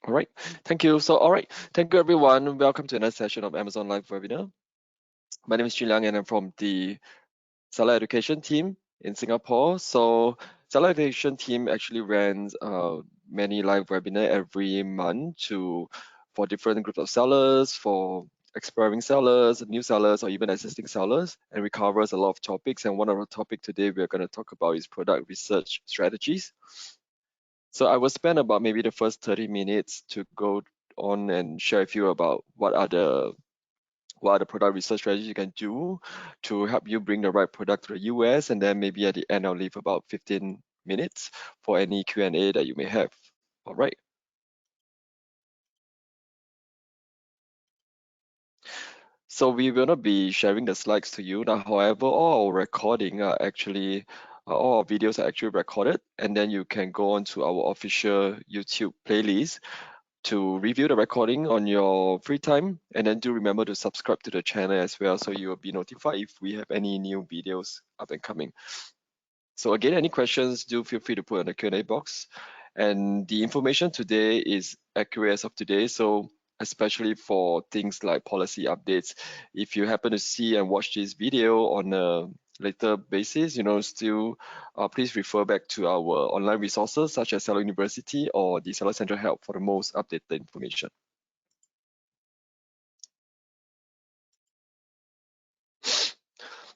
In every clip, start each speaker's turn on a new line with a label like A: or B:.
A: All right, thank you. Thank you everyone. Welcome to another session of Amazon Live webinar. My name is Jun Liang and I'm from the seller education team in Singapore. So seller education team actually runs many live webinar every month for different groups of sellers, for expiring sellers, new sellers, or even existing sellers, and we covers a lot of topics. And one of the topic today we're going to talk about is product research strategies. So I will spend about maybe the first 30 minutes to go on and share with you about what are the product research strategies you can do to help you bring the right product to the US, and then maybe at the end I'll leave about 15 minutes for any Q&A that you may have. All right. So we will not be sharing the slides to you now. However, all our recording are actually all our videos are actually recorded, and then you can go on to our official YouTube playlist to review the recording on your free time, and then do remember to subscribe to the channel as well, so you will be notified if we have any new videos up and coming. So again, any questions, do feel free to put in the Q&A box. And the information today is accurate as of today, so especially for things like policy updates, if you happen to see and watch this video on a later basis, still please refer back to our online resources such as Seller University or the Seller Central Help for the most updated information.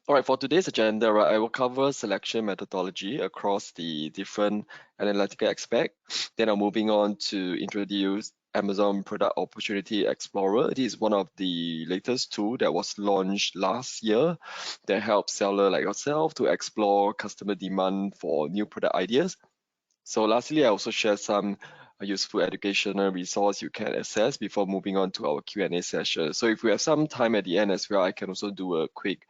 A: All right, for today's agenda, right, I will cover selection methodology across the different analytical aspects. Then I'm moving on to introduce Amazon Product Opportunity Explorer. It is one of the latest tool that was launched last year that helps seller like yourself to explore customer demand for new product ideas. So lastly, I also share some useful educational resource you can access before moving on to our Q&A session. So if we have some time at the end as well, I can also do a quick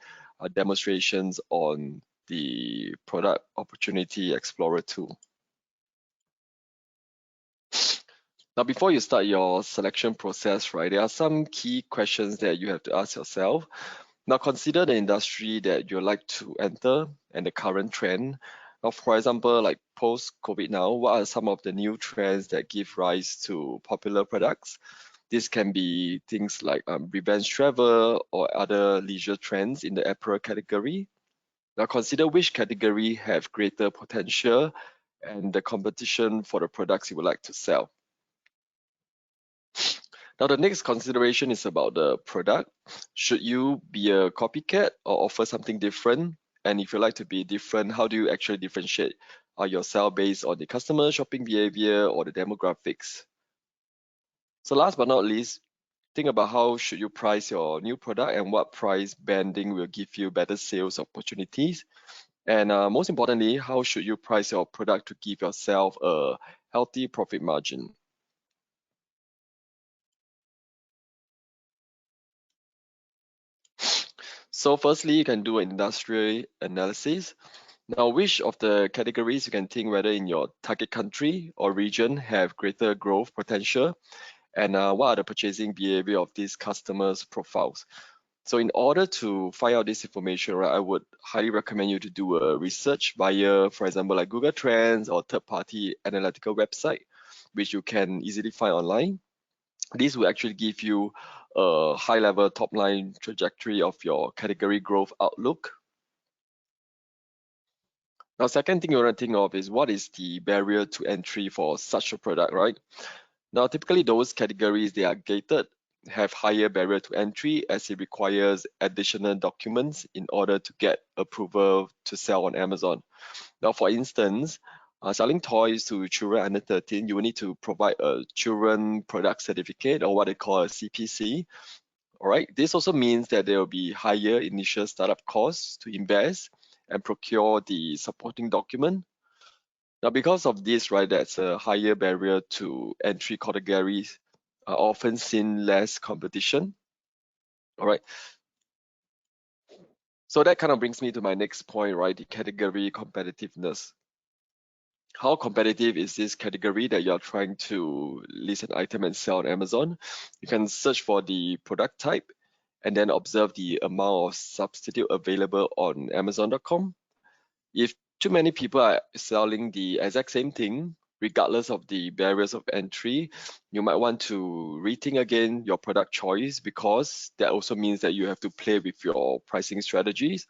A: demonstrations on the Product Opportunity Explorer tool. Now, before you start your selection process, right, there are some key questions that you have to ask yourself. Now, consider the industry that you'd like to enter and the current trend. Now, for example, like post-COVID now, what are some of the new trends that give rise to popular products? This can be things like revenge travel or other leisure trends in the apparel category. Now, consider which category have greater potential and the competition for the products you would like to sell. Now, the next consideration is about the product. Should you be a copycat or offer something different? And if you like to be different, how do you actually differentiate yourself based on the customer shopping behavior or the demographics? So last but not least, think about how should you price your new product and what price banding will give you better sales opportunities. And most importantly, how should you price your product to give yourself a healthy profit margin? So firstly, you can do an industry analysis. Now, which of the categories you can think whether in your target country or region have greater growth potential, and what are the purchasing behavior of these customers' profiles? So in order to find out this information, right, I would highly recommend you to do a research via, for example, like Google Trends or third-party analytical website, which you can easily find online. This will actually give you a high-level top-line trajectory of your category growth outlook. Now, second thing you want to think of is what is the barrier to entry for such a product, right? Now, typically those categories, they are gated, have higher barrier to entry as it requires additional documents in order to get approval to sell on Amazon. Now, for instance, selling toys to children under 13, you will need to provide a children product certificate or what they call a CPC. All right, this also means that there will be higher initial startup costs to invest and procure the supporting document. Now, because of this, right, that's a higher barrier to entry categories, often seen less competition. All right. So that kind of brings me to my next point, right? The category competitiveness. How competitive is this category that you're trying to list an item and sell on Amazon? You can search for the product type and then observe the amount of substitute available on Amazon.com. If too many people are selling the exact same thing, regardless of the barriers of entry, you might want to rethink again your product choice, because that also means that you have to play with your pricing strategies,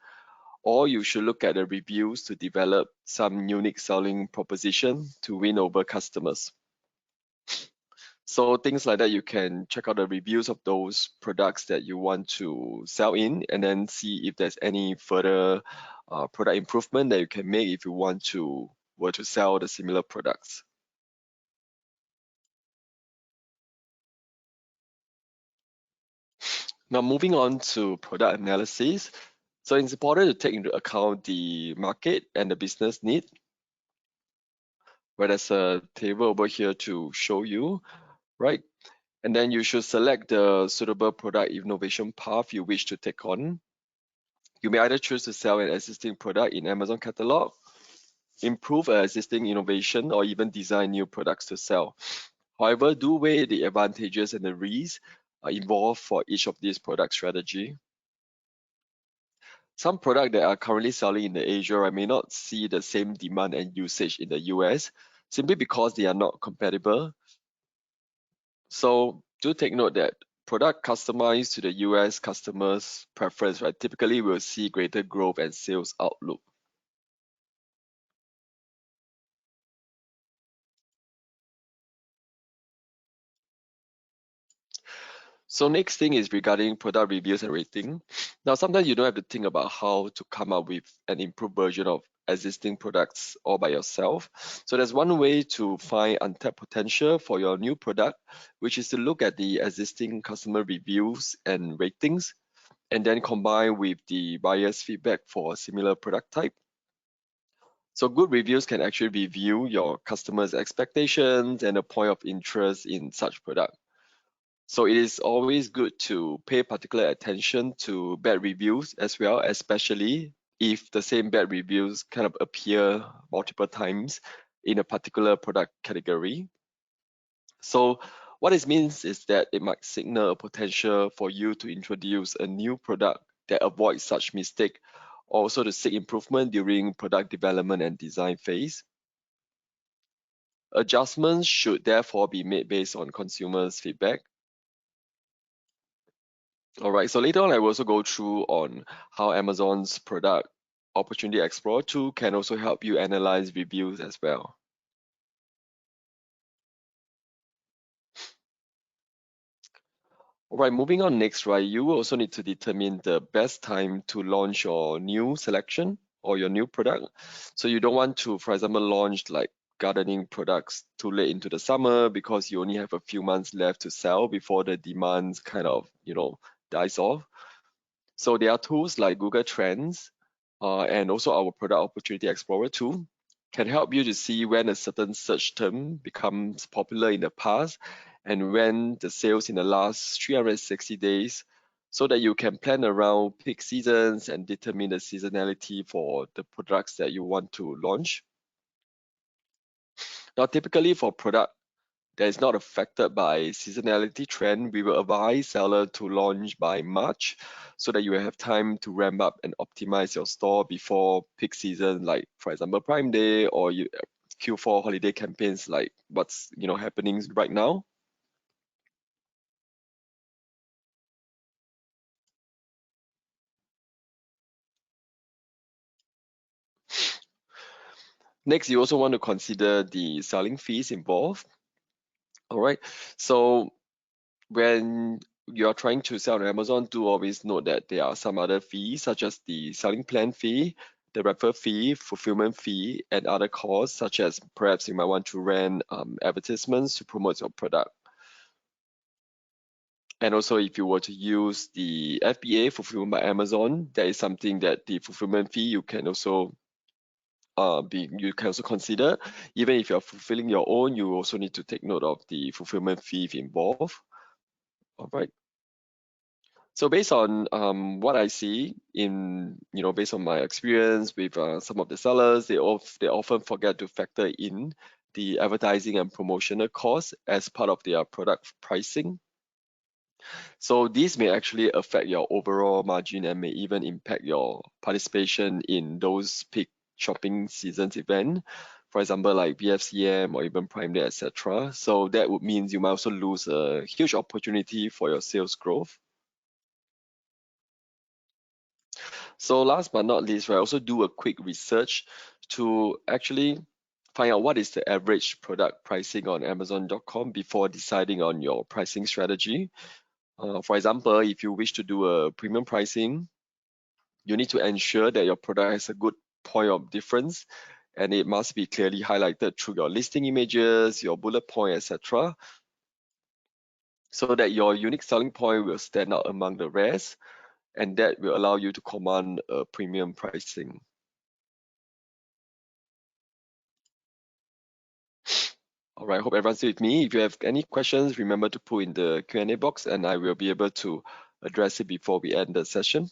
A: or you should look at the reviews to develop some unique selling proposition to win over customers. So things like that, you can check out the reviews of those products that you want to sell in, and then see if there's any further product improvement that you can make if you were to sell the similar products. Now moving on to product analysis. So it's important to take into account the market and the business need. Where there's a table over here to show you, right? And then you should select the suitable product innovation path you wish to take on. You may either choose to sell an existing product in Amazon catalog, improve an existing innovation, or even design new products to sell. However, do weigh the advantages and the risks involved for each of these product strategy. Some products that are currently selling in the Asia may not see the same demand and usage in the US, simply because they are not compatible. So do take note that product customized to the US customers' preference, right, typically will see greater growth and sales outlook. So next thing is regarding product reviews and rating. Now, sometimes you don't have to think about how to come up with an improved version of existing products all by yourself. So there's one way to find untapped potential for your new product, which is to look at the existing customer reviews and ratings, and then combine with the buyer's feedback for a similar product type. So good reviews can actually review your customers' expectations and the point of interest in such product. So it is always good to pay particular attention to bad reviews as well, especially if the same bad reviews kind of appear multiple times in a particular product category. So what this means is that it might signal a potential for you to introduce a new product that avoids such mistake, also to seek improvement during product development and design phase. Adjustments should therefore be made based on consumers' feedback. All right, so later on, I will also go through on how Amazon's product opportunity explorer tool can also help you analyze reviews as well. All right, moving on next, right, you will also need to determine the best time to launch your new selection or your new product. So you don't want to, for example, launch like gardening products too late into the summer, because you only have a few months left to sell before the demand kind of, dies off. So there are tools like Google Trends and also our Product Opportunity Explorer tool can help you to see when a certain search term becomes popular in the past and when the sales in the last 360 days, so that you can plan around peak seasons and determine the seasonality for the products that you want to launch. Now, typically for product that is not affected by seasonality trend, we will advise seller to launch by March, so that you will have time to ramp up and optimize your store before peak season, like for example Prime Day or Q4 holiday campaigns, like what's happening right now. Next, you also want to consider the selling fees involved. All right, so when you are trying to sell on Amazon, do always note that there are some other fees, such as the selling plan fee, the referral fee, fulfillment fee, and other costs, such as perhaps you might want to rent advertisements to promote your product. And also, if you were to use the FBA, fulfillment by Amazon, that is something that the fulfillment fee you can also consider. Even if you're fulfilling your own, you also need to take note of the fulfillment fee involved. All right. So based on what I see based on my experience with some of the sellers, they often forget to factor in the advertising and promotional costs as part of their product pricing. So these may actually affect your overall margin and may even impact your participation in those peak shopping seasons event. for example, like BFCM or even Prime Day, etc. So that would mean you might also lose a huge opportunity for your sales growth. So last but not least, right, also do a quick research to actually find out what is the average product pricing on Amazon.com before deciding on your pricing strategy. For example, if you wish to do a premium pricing, you need to ensure that your product has a good point of difference, and it must be clearly highlighted through your listing images, your bullet point, etc., so that your unique selling point will stand out among the rest, and that will allow you to command a premium pricing. All right, hope everyone's with me. If you have any questions, remember to put in the Q&A box, and I will be able to address it before we end the session.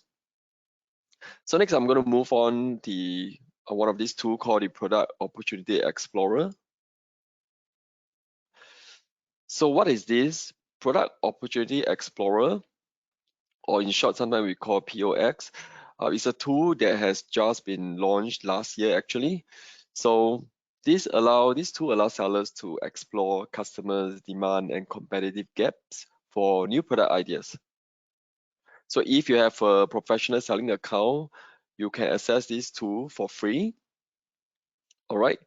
A: So next, I'm going to move on the one of these tools called the Product Opportunity Explorer. So what is this? Product Opportunity Explorer, or in short, sometimes we call POX, is a tool that has just been launched last year, actually. So this tool allows sellers to explore customers' demand and competitive gaps for new product ideas. So if you have a professional selling account, you can access this tool for free. All right.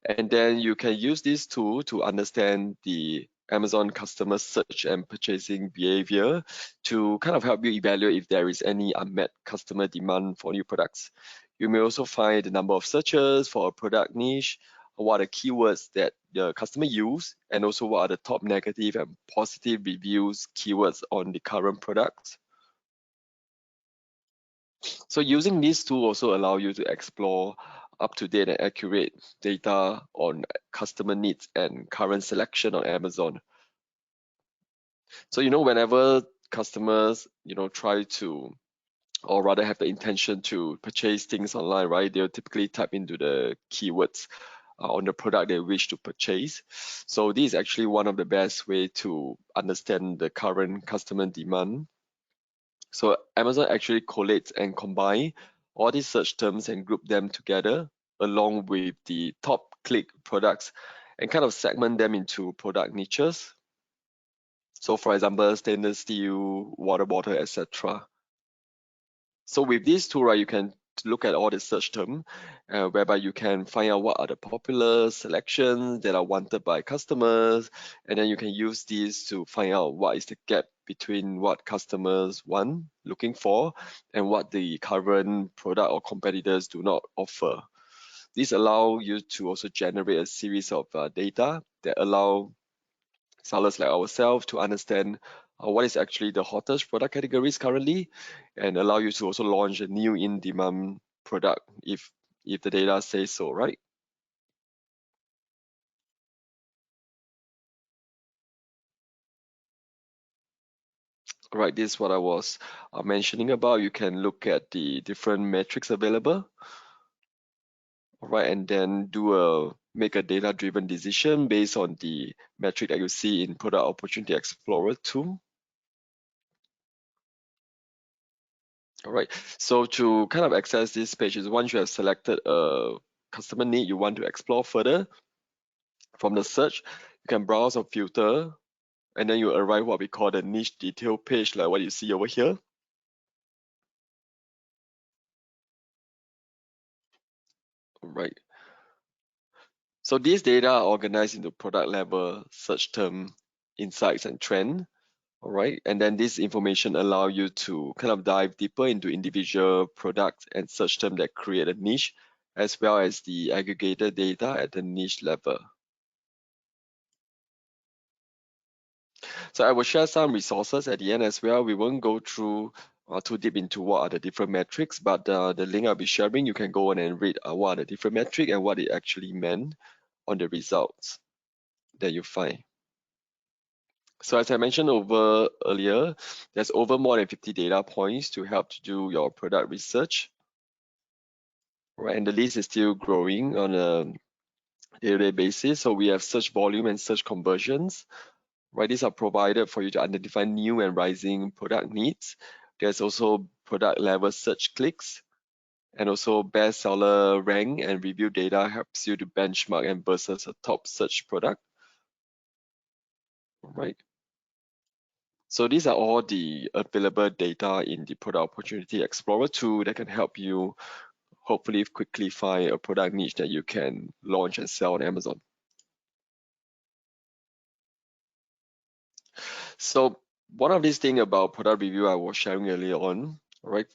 A: And then you can use this tool to understand the Amazon customer search and purchasing behavior to kind of help you evaluate if there is any unmet customer demand for new products. You may also find the number of searches for a product niche, what are the keywords that the customer use, and also what are the top negative and positive reviews keywords on the current products. So using these tools also allow you to explore up-to-date and accurate data on customer needs and current selection on Amazon. So, whenever customers, try to, or rather have the intention to purchase things online, right, they'll typically type into the keywords on the product they wish to purchase. So this is actually one of the best way to understand the current customer demand. So Amazon actually collates and combine all these search terms and group them together along with the top click products and kind of segment them into product niches. So for example, stainless steel, water bottle, etc. So with this tool, right, you can look at all the search term, whereby you can find out what are the popular selections that are wanted by customers, and then you can use these to find out what is the gap between what customers want, looking for, and what the current product or competitors do not offer. This allow you to also generate a series of data that allow sellers like ourselves to understand what is actually the hottest product categories currently, and allow you to also launch a new in-demand product if the data says so, right? Right, this is what I was mentioning about. You can look at the different metrics available, right, and then make a data-driven decision based on the metric that you see in Product Opportunity Explorer 2. All right, so to kind of access this page is once you have selected a customer need you want to explore further, from the search, you can browse or filter, and then you arrive what we call the niche detail page, like what you see over here. All right. So these data are organized into product level, search term, insights, and trend. All right, and then this information allow you to kind of dive deeper into individual products and search term that create a niche, as well as the aggregated data at the niche level. So I will share some resources at the end as well. We won't go through too deep into what are the different metrics, but the link I'll be sharing, you can go on and read what are the different metrics and what it actually meant on the results that you find. So as I mentioned over earlier, there's over more than 50 data points to help to do your product research. Right, and the list is still growing on a day-to-day basis. So we have search volume and search conversions. Right, these are provided for you to identify new and rising product needs. There's also product level search clicks, and also bestseller rank and review data helps you to benchmark and versus a top search product, right? So these are all the available data in the Product Opportunity Explorer tool that can help you hopefully quickly find a product niche that you can launch and sell on Amazon. So one of these things about product review I was sharing earlier on, right?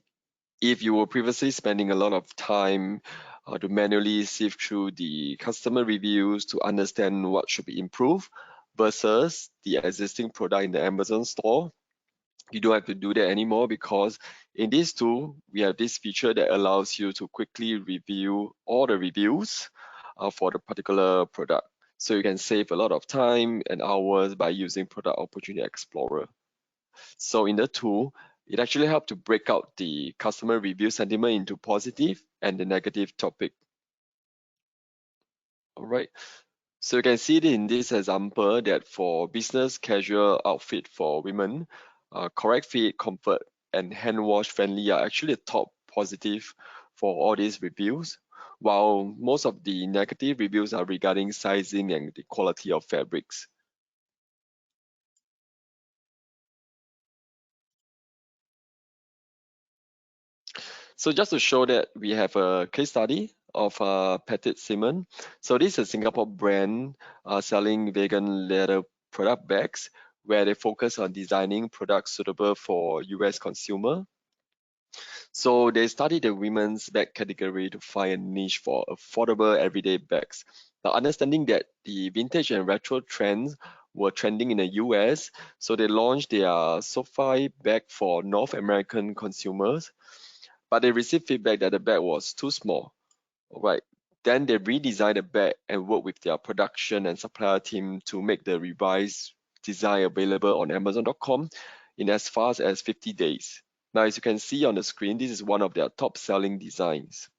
A: If you were previously spending a lot of time to manually sift through the customer reviews to understand what should be improved versus the existing product in the Amazon store, you don't have to do that anymore because in this tool, we have this feature that allows you to quickly review all the reviews for the particular product. So you can save a lot of time and hours by using Product Opportunity Explorer. So in the tool, it actually helps to break out the customer review sentiment into positive and the negative topic. All right. So you can see it in this example that for business casual outfit for women, correct fit, comfort, and hand wash friendly are actually the top positive for all these reviews, while most of the negative reviews are regarding sizing and the quality of fabrics. So just to show that we have a case study of Petit Simon. So this is a Singapore brand selling vegan leather product bags where they focus on designing products suitable for US consumer. So they studied the women's bag category to find a niche for affordable everyday bags. Now understanding that the vintage and retro trends were trending in the US, so they launched their SoFi bag for North American consumers, but they received feedback that the bag was too small. All right. Then they redesigned the bag and worked with their production and supplier team to make the revised design available on Amazon.com in as fast as 50 days. Now, as you can see on the screen, this is one of their top selling designs.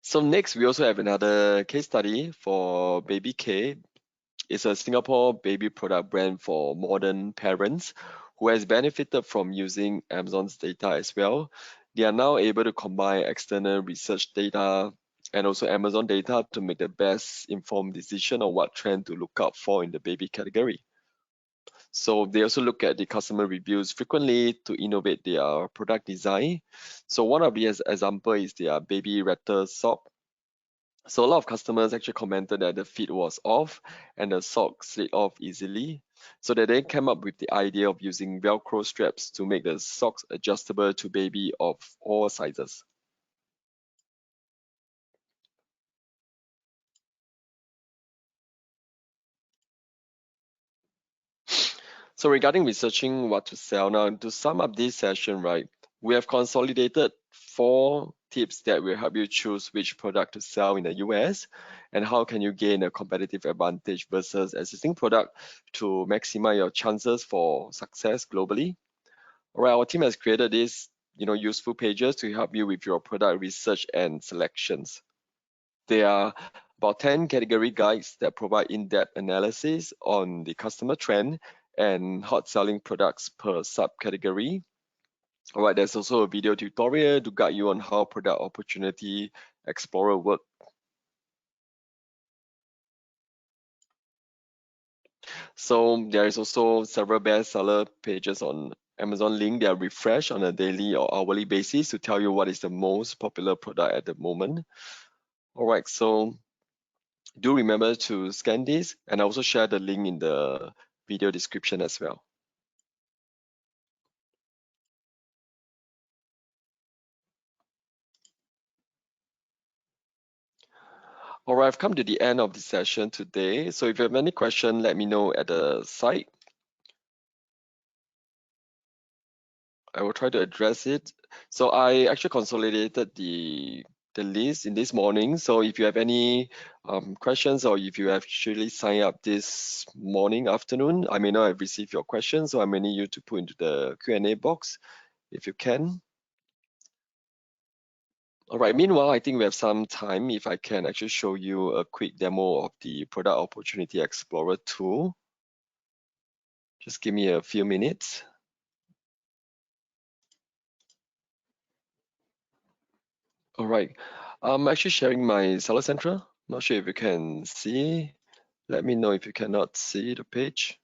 A: So next, we also have another case study for Baby K. It's a Singapore baby product brand for modern parents who has benefited from using Amazon's data as well. They are now able to combine external research data and also Amazon data to make the best informed decision on what trend to look out for in the baby category. So they also look at the customer reviews frequently to innovate their product design. So one of the example is their baby ratter sock. So a lot of customers actually commented that the fit was off and the sock slid off easily. So they then came up with the idea of using Velcro straps to make the socks adjustable to baby of all sizes. So regarding researching what to sell now, to sum up this session, right, we have consolidated 4 tips that will help you choose which product to sell in the US and how can you gain a competitive advantage versus existing product to maximize your chances for success globally. All right, our team has created these, useful pages to help you with your product research and selections. There are about 10 category guides that provide in-depth analysis on the customer trend and hot selling products per subcategory. All right, there's also a video tutorial to guide you on how Product Opportunity Explorer works. So there is also several bestseller pages on Amazon link that are refreshed on a daily or hourly basis to tell you what is the most popular product at the moment. All right, so do remember to scan this and I also share the link in the video description as well. All right, I've come to the end of the session today. So if you have any question, let me know at the site. I will try to address it. So I actually consolidated the list in this morning. So if you have any questions or if you have actually signed up this morning, afternoon, I may not have received your questions, so I may need you to put into the Q&A box if you can. All right, meanwhile, I think we have some time if I can actually show you a quick demo of the Product Opportunity Explorer tool. Just give me a few minutes. All right. I'm actually sharing my Seller Central. Not sure if you can see. Let me know if you cannot see the page.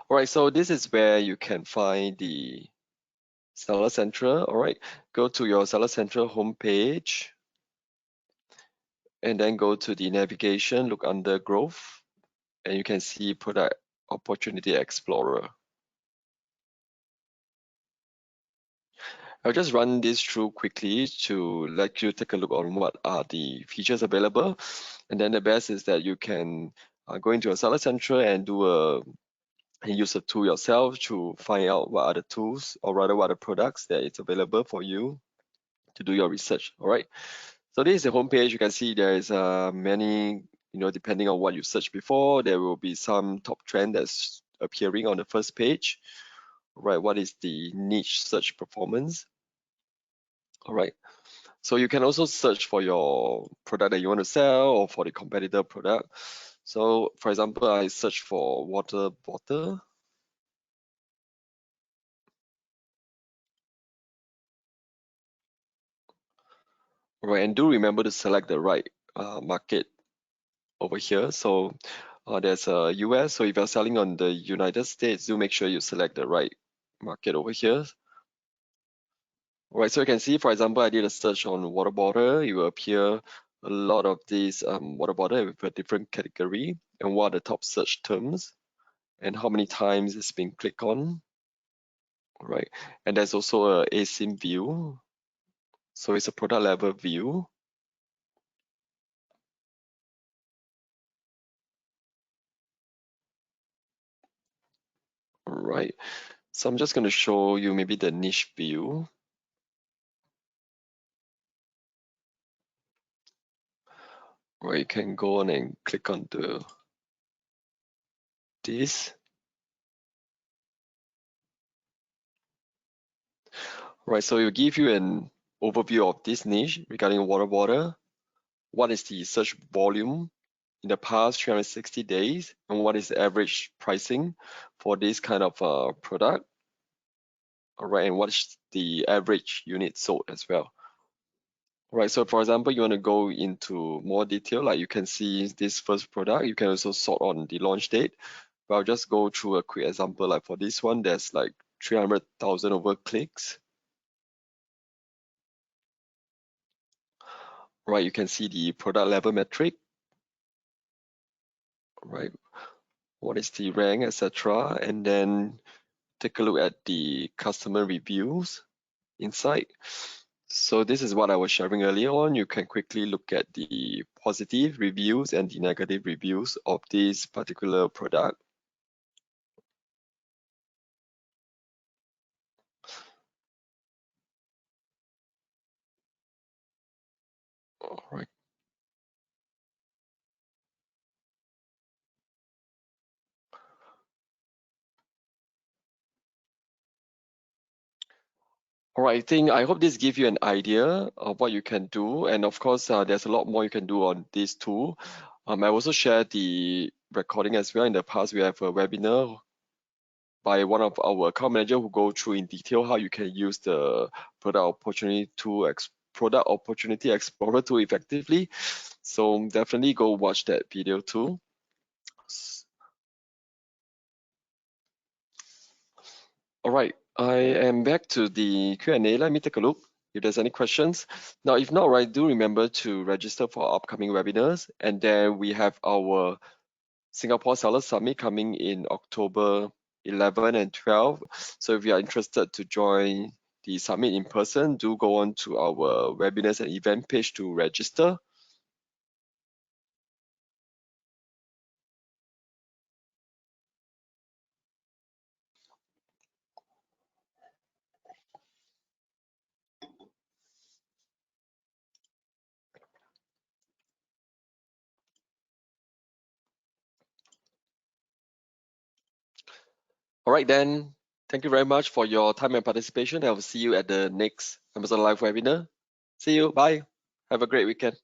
A: All right, so this is where you can find the Seller Central. All right, go to your Seller Central homepage and then go to the navigation, look under growth, and you can see Product Opportunity Explorer. I'll just run this through quickly to let you take a look on what are the features available. And then the best is that you can go into your Seller Central and use a tool yourself to find out what are the tools, or rather what are the products that it's available for you to do your research. All right. So this is the homepage. You can see there is many, depending on what you searched before, there will be some top trend that's appearing on the first page. All right. What is the niche search performance? All right. So you can also search for your product that you want to sell or for the competitor product. So for example, I search for water bottle. Right, and do remember to select the right market over here. So there's a US. So if you're selling on the United States, do make sure you select the right market over here. All right, so you can see, for example, I did a search on water bottle. It will appear a lot of these water bottle with a different category and what are the top search terms and how many times it's been clicked on. All right, and there's also a ASIN view. So it's a product level view. All right, so I'm just going to show you maybe the niche view. Where you can go on and click on this. Right, so it will give you an overview of this niche regarding water bottle. What is the search volume in the past 360 days, and what is the average pricing for this kind of product? All right, and what is the average unit sold as well? All right, so for example, you want to go into more detail, like you can see this first product. You can also sort on the launch date. But I'll just go through a quick example. Like for this one, there's like 300,000 over clicks. Right, you can see the product level metric, right? What is the rank, etc. And then take a look at the customer reviews inside. So this is what I was sharing earlier on. You can quickly look at the positive reviews and the negative reviews of this particular product. All right. All right, I hope this gives you an idea of what you can do. And of course, there's a lot more you can do on this tool. I also shared the recording as well. In the past, we have a webinar by one of our account manager who go through in detail how you can use the product opportunity explorer tool effectively. So definitely go watch that video too. All right, I am back to the Q&A. Let me take a look if there's any questions. Now, if not, right, do remember to register for our upcoming webinars. And then we have our Singapore Seller Summit coming in October 11 and 12. So if you are interested to join the summit in person, do go on to our webinars and event page to register. All right, then. Thank you very much for your time and participation. I will see you at the next Amazon Live webinar. See you. Bye. Have a great weekend.